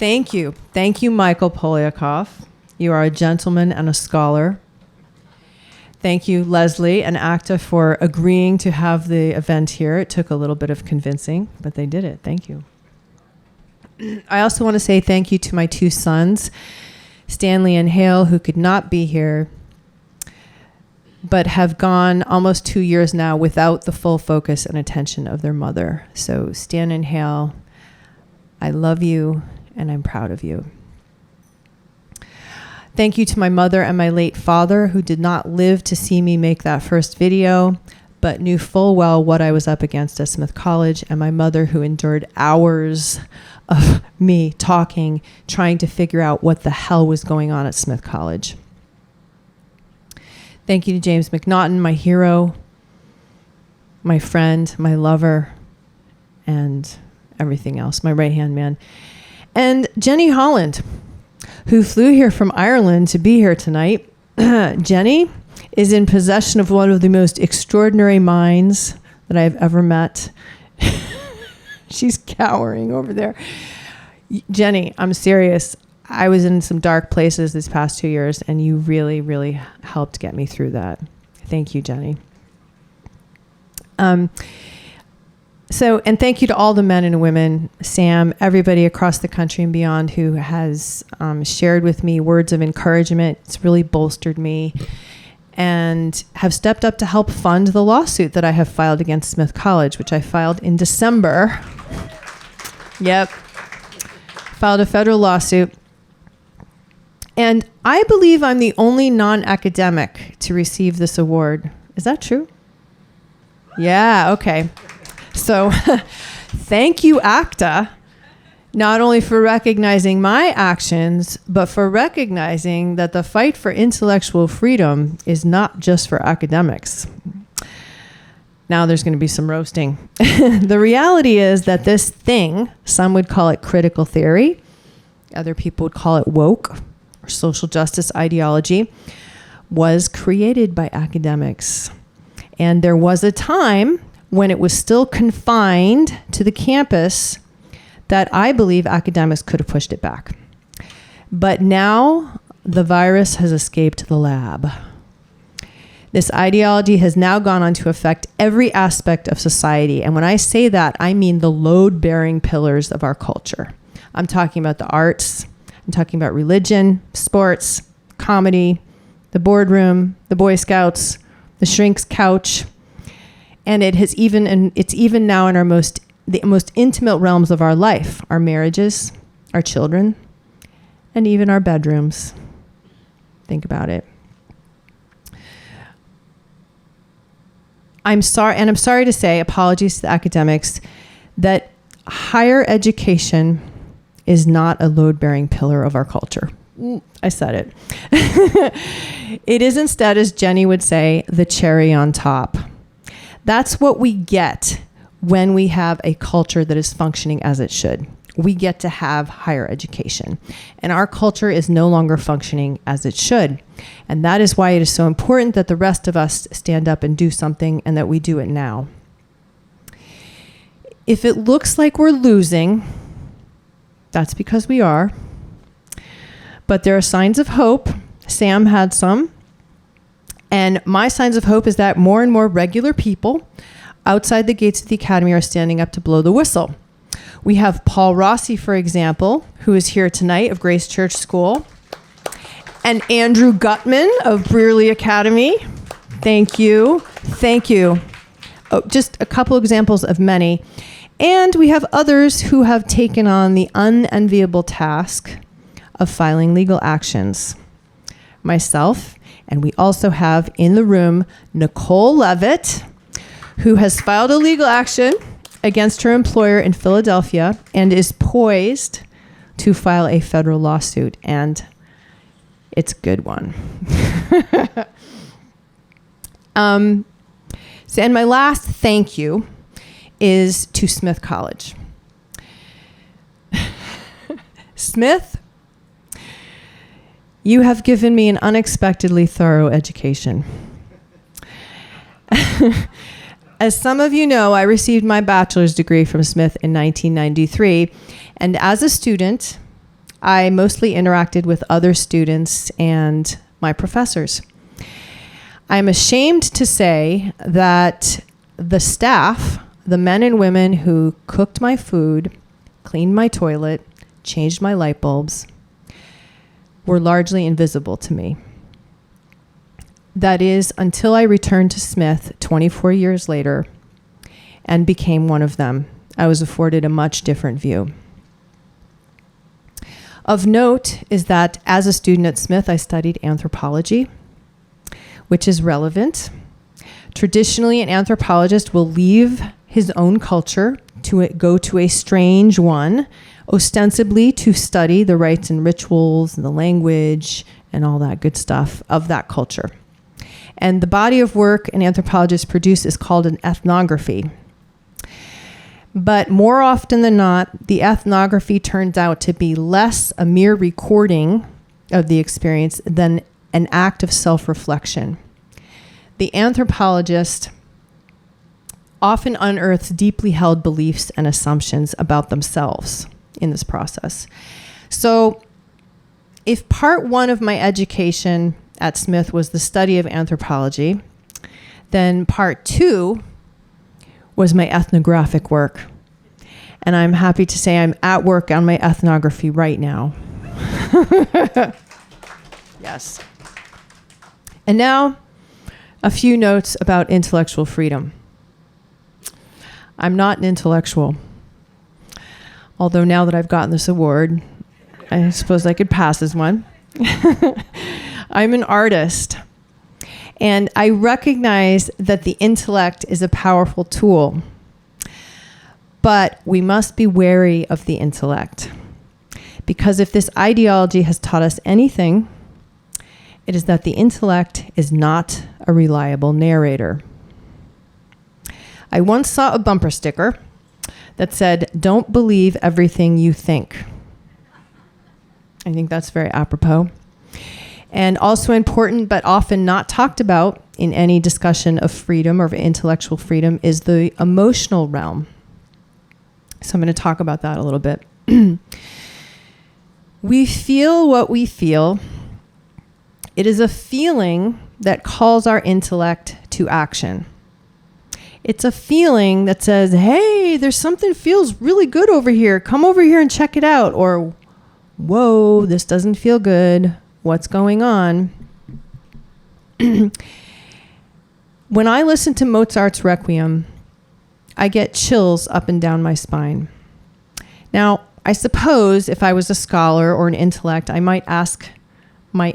Thank you. Thank you, Michael Polyakov. You are a gentleman and a scholar. Thank you, Leslie and ACTA, for agreeing to have the event here. It took a little bit of convincing, but they did it. Thank you. I also want to say thank you to my two sons, Stanley and Hale, who could not be here, but have gone almost 2 years now without the full focus and attention of their mother. So Stan and Hale, I love you and I'm proud of you. Thank you to my mother and my late father, who did not live to see me make that first video, but knew full well what I was up against at Smith College, and my mother, who endured hours of me talking, trying to figure out what the hell was going on at Smith College. Thank you to James McNaughton, my hero, my friend, my lover, and everything else, my right-hand man. And Jenny Holland, who flew here from Ireland to be here tonight. Jenny is in possession of one of the most extraordinary minds that I've ever met. She's cowering over there. Jenny, I'm serious. I was in some dark places this past 2 years, and you really, really helped get me through that. Thank you, Jenny. And thank you to all the men and women, Sam, everybody across the country and beyond who has shared with me words of encouragement. It's really bolstered me, and have stepped up to help fund the lawsuit that I have filed against Smith College, which I filed in December. Yep. Filed a federal lawsuit. And I believe I'm the only non-academic to receive this award. Is that true? Yeah, okay. So thank you, ACTA, not only for recognizing my actions, but for recognizing that the fight for intellectual freedom is not just for academics. Now there's going to be some roasting. The reality is that this thing, some would call it critical theory, other people would call it woke or social justice ideology, was created by academics. And there was a time when it was still confined to the campus that I believe academics could have pushed it back. But now the virus has escaped the lab. This ideology has now gone on to affect every aspect of society. And when I say that, I mean the load-bearing pillars of our culture. I'm talking about the arts, I'm talking about religion, sports, comedy, the boardroom, the Boy Scouts, the shrink's couch. And it's even now in the most intimate realms of our life, our marriages, our children, and even our bedrooms. Think about it. I'm sorry to say, apologies to the academics, that higher education is not a load-bearing pillar of our culture. I said it. It is instead, as Jenny would say, the cherry on top. That's what we get when we have a culture that is functioning as it should. We get to have higher education. And our culture is no longer functioning as it should. And that is why it is so important that the rest of us stand up and do something, and that we do it now. If it looks like we're losing, that's because we are. But there are signs of hope. Sam had some. And my signs of hope is that more and more regular people outside the gates of the academy are standing up to blow the whistle. We have Paul Rossi, for example, who is here tonight of Grace Church School, and Andrew Gutman of Brearley Academy. Thank you. Thank you. Oh, just a couple examples of many. And we have others who have taken on the unenviable task of filing legal actions. Myself, and we also have in the room Nicole Levitt, who has filed a legal action against her employer in Philadelphia and is poised to file a federal lawsuit. And it's a good one. And my last thank you is to Smith College. Smith, you have given me an unexpectedly thorough education. As some of you know, I received my bachelor's degree from Smith in 1993, and as a student, I mostly interacted with other students and my professors. I'm ashamed to say that the staff, the men and women who cooked my food, cleaned my toilet, changed my light bulbs, were largely invisible to me. That is, until I returned to Smith 24 years later and became one of them. I was afforded a much different view. Of note is that as a student at Smith, I studied anthropology, which is relevant. Traditionally, an anthropologist will leave his own culture to go to a strange one, ostensibly to study the rites and rituals and the language and all that good stuff of that culture. And the body of work an anthropologist produces is called an ethnography. But more often than not, the ethnography turns out to be less a mere recording of the experience than an act of self-reflection. The anthropologist often unearths deeply held beliefs and assumptions about themselves in this process. So if part one of my education at Smith was the study of anthropology, then part two was my ethnographic work. And I'm happy to say I'm at work on my ethnography right now. Yes. And now, a few notes about intellectual freedom. I'm not an intellectual. Although now that I've gotten this award, I suppose I could pass as one. I'm an artist. And I recognize that the intellect is a powerful tool. But we must be wary of the intellect. Because if this ideology has taught us anything, it is that the intellect is not a reliable narrator. I once saw a bumper sticker that said, "Don't believe everything you think." I think that's very apropos. And also important, but often not talked about in any discussion of freedom or of intellectual freedom, is the emotional realm. So I'm going to talk about that a little bit. We feel what we feel. It is a feeling that calls our intellect to action. It's a feeling that says, hey, there's something feels really good over here. Come over here and check it out. Or, whoa, this doesn't feel good. What's going on? When I listen to Mozart's Requiem, I get chills up and down my spine. Now, I suppose if I was a scholar or an intellect, I might ask my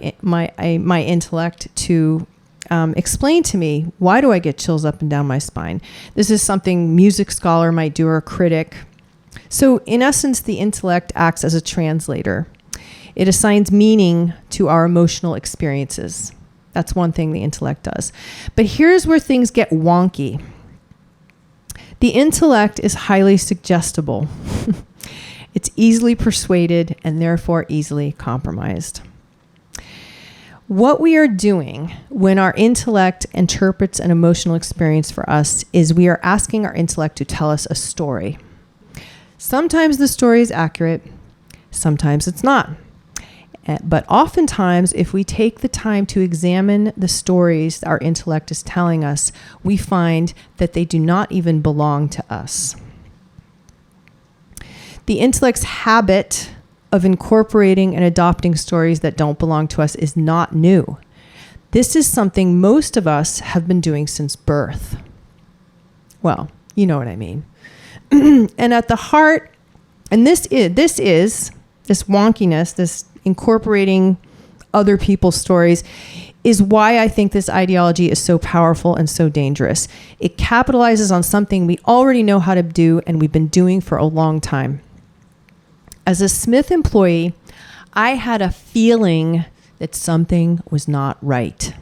intellect to explain to me, why do I get chills up and down my spine? This is something music scholar might do, or a critic. So in essence, the intellect acts as a translator. It assigns meaning to our emotional experiences. That's one thing the intellect does. But here's where things get wonky. The intellect is highly suggestible. It's easily persuaded and therefore easily compromised. What we are doing when our intellect interprets an emotional experience for us is we are asking our intellect to tell us a story. Sometimes the story is accurate, sometimes it's not. But oftentimes, if we take the time to examine the stories our intellect is telling us, we find that they do not even belong to us. The intellect's habit of incorporating and adopting stories that don't belong to us is not new. This is something most of us have been doing since birth. Well, you know what I mean. And at the heart, and this wonkiness, this incorporating other people's stories, is why I think this ideology is so powerful and so dangerous. It capitalizes on something we already know how to do and we've been doing for a long time. As a Smith employee, I had a feeling that something was not right.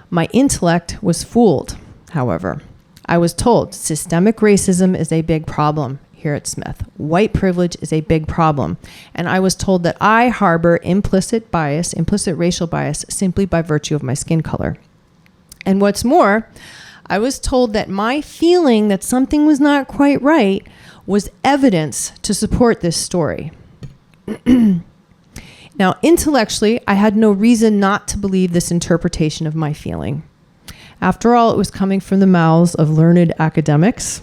My intellect was fooled, however. I was told systemic racism is a big problem here at Smith. White privilege is a big problem. And I was told that I harbor implicit racial bias, simply by virtue of my skin color. And what's more, I was told that my feeling that something was not quite right was evidence to support this story. Now, intellectually, I had no reason not to believe this interpretation of my feeling. After all, it was coming from the mouths of learned academics.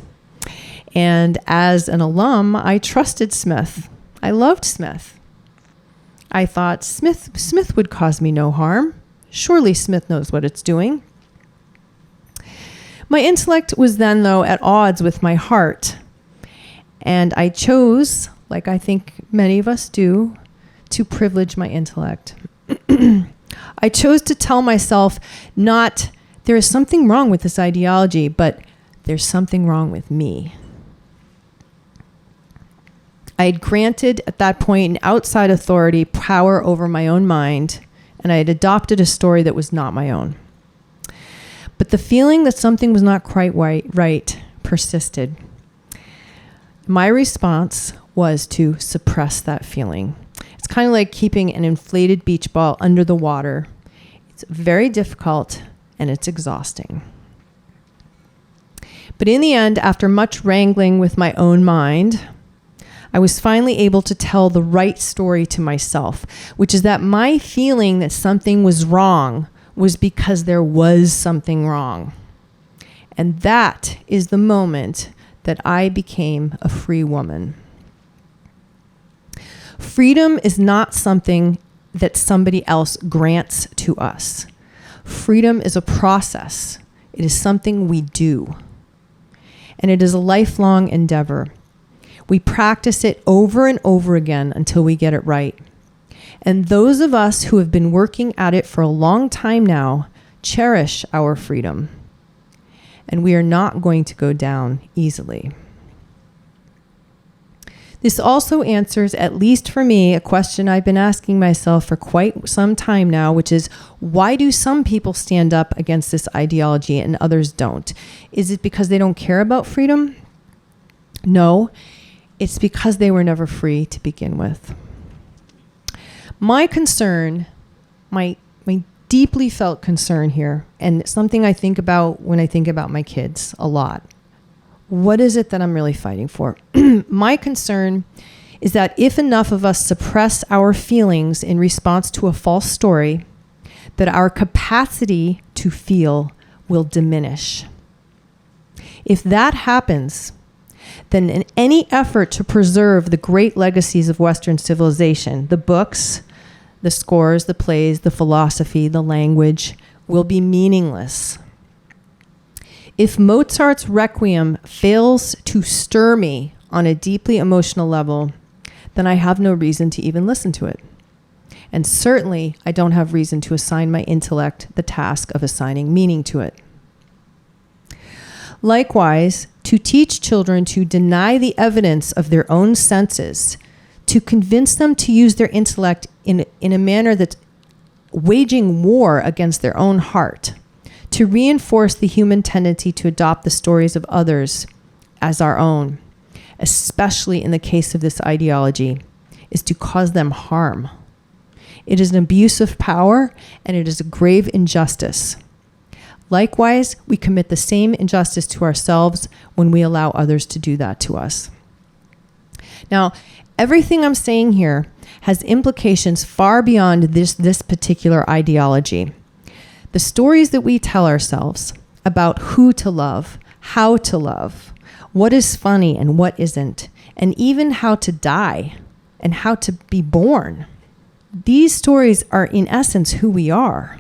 And as an alum, I trusted Smith. I loved Smith. I thought Smith would cause me no harm. Surely Smith knows what it's doing. My intellect was then, though, at odds with my heart. And I chose, like I think many of us do, to privilege my intellect. I chose to tell myself not, there is something wrong with this ideology, but there's something wrong with me. I had granted, at that point, an outside authority power over my own mind, and I had adopted a story that was not my own. But the feeling that something was not quite right persisted. My response was to suppress that feeling. It's kind of like keeping an inflated beach ball under the water. It's very difficult and it's exhausting. But in the end, after much wrangling with my own mind, I was finally able to tell the right story to myself, which is that my feeling that something was wrong was because there was something wrong. And that is the moment that I became a free woman. Freedom is not something that somebody else grants to us. Freedom is a process. It is something we do. And it is a lifelong endeavor. We practice it over and over again until we get it right. And those of us who have been working at it for a long time now cherish our freedom. And we are not going to go down easily. This also answers, at least for me, a question I've been asking myself for quite some time now, which is, why do some people stand up against this ideology and others don't? Is it because they don't care about freedom? No, it's because they were never free to begin with. My concern, my deeply felt concern here, and something I think about when I think about my kids a lot. What is it that I'm really fighting for? My concern is that if enough of us suppress our feelings in response to a false story, that our capacity to feel will diminish. If that happens, then in any effort to preserve the great legacies of Western civilization, the books, the scores, the plays, the philosophy, the language, will be meaningless. If Mozart's Requiem fails to stir me on a deeply emotional level, then I have no reason to even listen to it. And certainly, I don't have reason to assign my intellect the task of assigning meaning to it. Likewise, to teach children to deny the evidence of their own senses, to convince them to use their intellect in a manner that's waging war against their own heart, to reinforce the human tendency to adopt the stories of others as our own, especially in the case of this ideology, is to cause them harm. It is an abuse of power, and it is a grave injustice. Likewise, we commit the same injustice to ourselves when we allow others to do that to us. Now, everything I'm saying here has implications far beyond this particular ideology. The stories that we tell ourselves about who to love, how to love, what is funny and what isn't, and even how to die and how to be born. These stories are, in essence, who we are.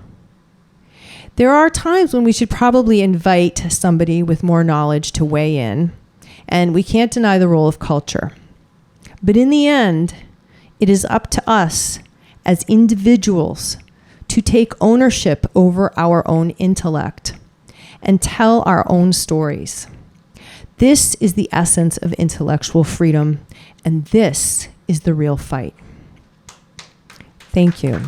There are times when we should probably invite somebody with more knowledge to weigh in, and we can't deny the role of culture. But in the end, it is up to us as individuals to take ownership over our own intellect and tell our own stories. This is the essence of intellectual freedom, and this is the real fight. Thank you.